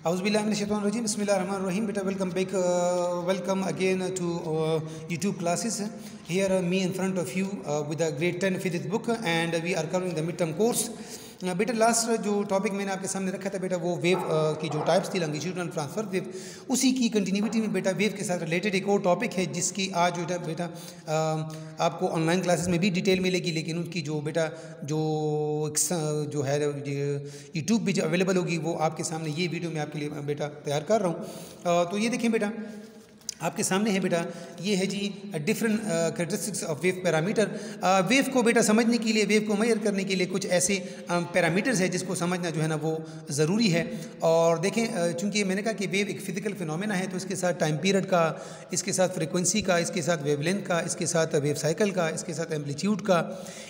Auzubillahiminash-shaytanir-rajim. Bismillahir-rahmanir-rahim. Beta, welcome back. Welcome again to YouTube classes. Here, me in front of you with a grade 10 physics book, and we are covering the midterm course. बेटा last जो topic मैंने आपके सामने रखा था बेटा वो wave की जो टाइप्स थी लॉन्गिट्यूडनल ट्रांसफर वेव, उसी की कंटिन्यूटी में बेटा वेव के साथ रिलेटेड एक और टॉपिक है जिसकी आज बेटा आपको ऑनलाइन क्लासेस में भी डिटेल मिलेगी, लेकिन उसकी जो बेटा जो है यूट्यूब पे जो अवेलेबल होगी वो आपके सामने ये वीडियो मैं आपके लिए बेटा तैयार कर रहा हूँ। तो ये देखें बेटा आपके सामने है बेटा, ये है जी different characteristics of wave parameter. Wave को बेटा समझने के लिए, वेव को मेजर करने के लिए कुछ ऐसे पैरामीटर्स है जिसको समझना जो है ना वो ज़रूरी है। और देखें चूँकि मैंने कहा कि वेव एक फिजिकल फिनोमेना है, तो इसके साथ टाइम पीरियड का, इसके साथ फ्रिक्वेंसी का, इसके साथ वेवलेंथ का, इसके साथ वेव साइकिल का, इसके साथ एम्पलीट्यूड का,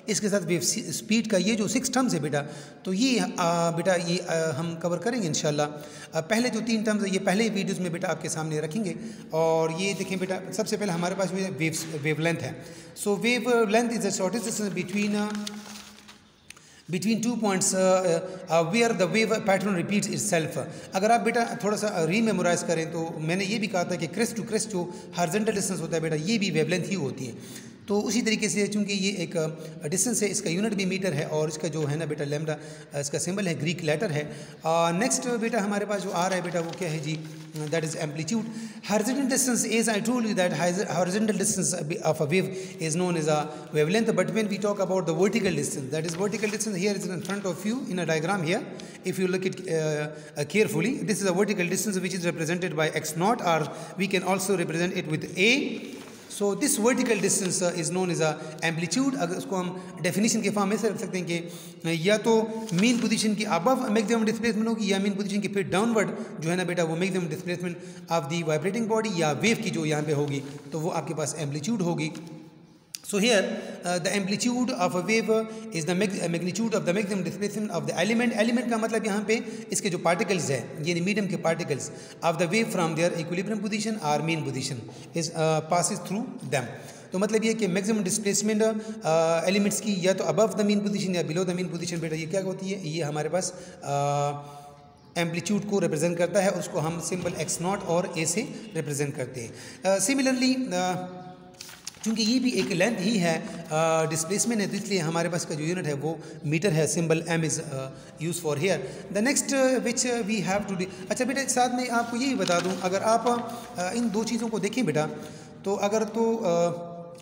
इसके साथ वेव स्पीड का, ये जो 6 टर्म्स है बेटा, तो ये बेटा ये हम कवर करेंगे इंशाल्लाह। पहले जो 3 टर्म्स है ये पहले वीडियोज़ में बेटा आपके सामने रखेंगे। और ये देखें बेटा सबसे पहले हमारे पास वेवलेंथ है। So wavelength is the shortest distance between 2 points where the wave pattern repeats itself। अगर आप बेटा थोड़ा सा रीमेमोराइज करें तो मैंने ये भी कहा था कि क्रेस्ट टू क्रेस्ट जो हॉरिजॉन्टल डिस्टेंस होता है बेटा ये भी वेवलेंथ ही होती है। तो उसी तरीके से चूँकि ये एक डिस्टेंस है, इसका यूनिट भी मीटर है और इसका जो है ना बेटा लैम्डा इसका सिंबल है, ग्रीक लेटर है। नेक्स्ट बेटा हमारे पास जो आ रहा है बेटा वो क्या है जी, that is amplitude. Horizontal distance is, I told you that horizontal distance of a wave is known as a wavelength, but when we talk about the vertical distance, that is vertical distance here is in front of you in a diagram here. If you look it carefully, this is a vertical distance which is represented by x naught, or we can also represent it with a. So this vertical distance is known as a amplitude। अगर उसको हम definition के form में से रख सकते हैं कि या तो मीन पोजीशन की अबव मैक्सिमम डिस्प्लेसमेंट होगी या मीन पोजीशन की फिर डाउनवर्ड जो है ना बेटा वो maximum displacement of the vibrating body या वेव की जो यहाँ पे होगी तो वो आपके पास एम्पलीट्यूड होगी। So here the amplitude of a wave is the magnitude of the maximum displacement of the element। element का मतलब यहाँ पे इसके जो particles है यानी मीडियम के particles of the wave from their equilibrium position or mean position is passes through them। तो मतलब ये कि मैक्सिमम डिस्प्लेसमेंट एलिमेंट्स की या तो अबव द मीन पोजीशन या बिलो द मीन पोजीशन बेटा ये क्या होती है, ये हमारे पास एम्पलीट्यूड को रिप्रेजेंट करता है, उसको हम सिंबल x नॉट और a से रिप्रेजेंट करते हैं। सिमिलरली क्योंकि ये भी एक लेंथ ही है, डिस्प्लेसमेंट है, तो इसलिए हमारे पास का जो यूनिट है वो मीटर है, symbol m is use for here. The next which we have to अच्छा बेटा साथ में आपको ये भी बता दूं, अगर आप इन दो चीज़ों को देखें बेटा तो अगर तो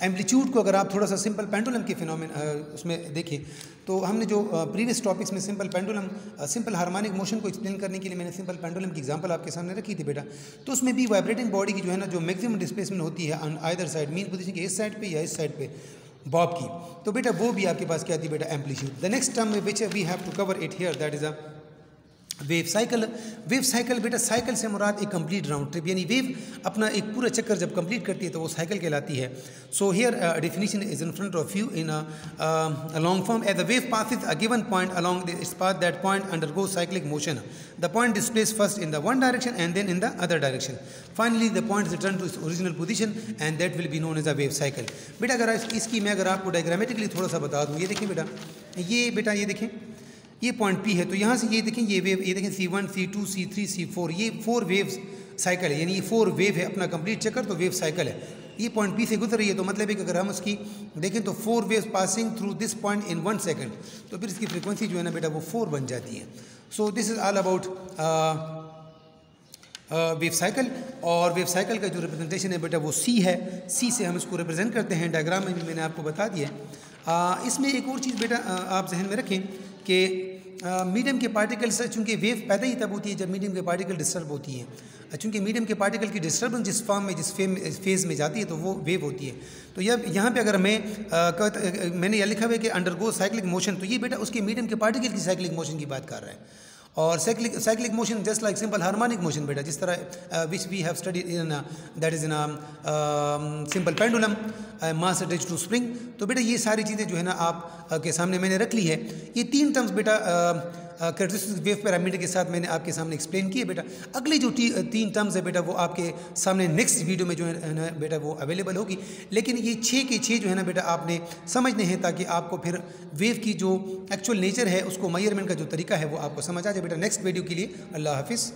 एम्पलीट्यूड को अगर आप थोड़ा सा सिंपल पेंडुलम के फिनोमेन उसमें देखें तो हमने जो प्रीवियस टॉपिक्स में simple pendulum simple harmonic motion को एक्सप्लेन करने के लिए मैंने सिंपल पेंडुलम की एग्जांपल आपके सामने रखी थी बेटा, तो उसमें भी वाइब्रेटिंग बॉडी की जो है ना जो मैक्सिमम डिस्प्लेसमेंट होती है on either side, mean position के इस साइड पे या इस साइड पे बॉब की, तो बेटा वो भी आपके पास क्या थी बेटा amplitude. The next term which we have to cover it here that is a wave cycle. Wave cycle बेटा साइकिल से मुराद एक कंप्लीट राउंड ट्रिप, यानी वेव अपना एक पूरा चक्कर जब कंप्लीट करती है तो वो साइकिल कहलाती है। So here definition is in front of you in a long form. As the wave passes a given point along its path that point undergo cyclic motion. The point displace first in the one direction and then in the other direction. Finally the point return to its original position and that will be known as a wave cycle. बेटा अगर इसकी मैं अगर आपको diagrammatically थोड़ा सा बता दूँ, ये देखें बेटा ये देखें ये पॉइंट P है, तो यहाँ से ये देखें ये वेव, ये देखें C1 C2 C3 C4, ये 4 वेव्स साइकिल है, यानी ये 4 वेव है अपना कंप्लीट चक्कर, तो वेव साइकिल है। ये पॉइंट P से गुजर रही है, तो मतलब है कि अगर हम उसकी देखें तो 4 waves passing through this point in 1 second, तो फिर इसकी फ्रिक्वेंसी जो है ना बेटा वो 4 बन जाती है। So this is all about wave cycle. और वेव साइकिल का जो रिप्रेजेंटेशन है बेटा वो C है, C से हम इसको रिप्रेजेंट करते हैं, डायग्राम में भी मैंने आपको बता दिया। इसमें एक और चीज़ बेटा आप जहन में रखें कि मीडियम के पार्टिकल्स, चूँकि वेव पैदा ही तब होती है जब मीडियम के पार्टिकल डिस्टर्ब होती हैं। चूँकि मीडियम के पार्टिकल की डिस्टर्बेंस जिस फॉर्म में जिस फेज़ में जाती है तो वो वेव होती है। तो यहाँ पे अगर मैंने यह लिखा हुआ है कि अंडरगो साइक्लिक मोशन, तो ये बेटा उसके मीडियम के पार्टिकल की साइक्लिक मोशन की बात कर रहा है। और cyclic motion just like simple harmonic motion बेटा, जिस तरह which we have studied in that is in simple pendulum mass attached to spring. तो बेटा ये सारी चीज़ें जो है ना आप के सामने मैंने रख ली है। ये 3 टर्म्स बेटा कैरेक्टरिस्टिक वेव पैरामीटर के साथ मैंने आपके सामने एक्सप्लेन किए बेटा। अगली जो 3 टर्म्स है बेटा वो आपके सामने नेक्स्ट वीडियो में जो है ना बेटा वो अवेलेबल होगी, लेकिन ये 6 के 6 जो है ना बेटा आपने समझने हैं ताकि आपको फिर वेव की जो एक्चुअल नेचर है उसको मेजरमेंट का जो तरीका है वो आपको समझ आ जाए बेटा। नेक्स्ट वीडियो के लिए अल्लाह हाफिज़।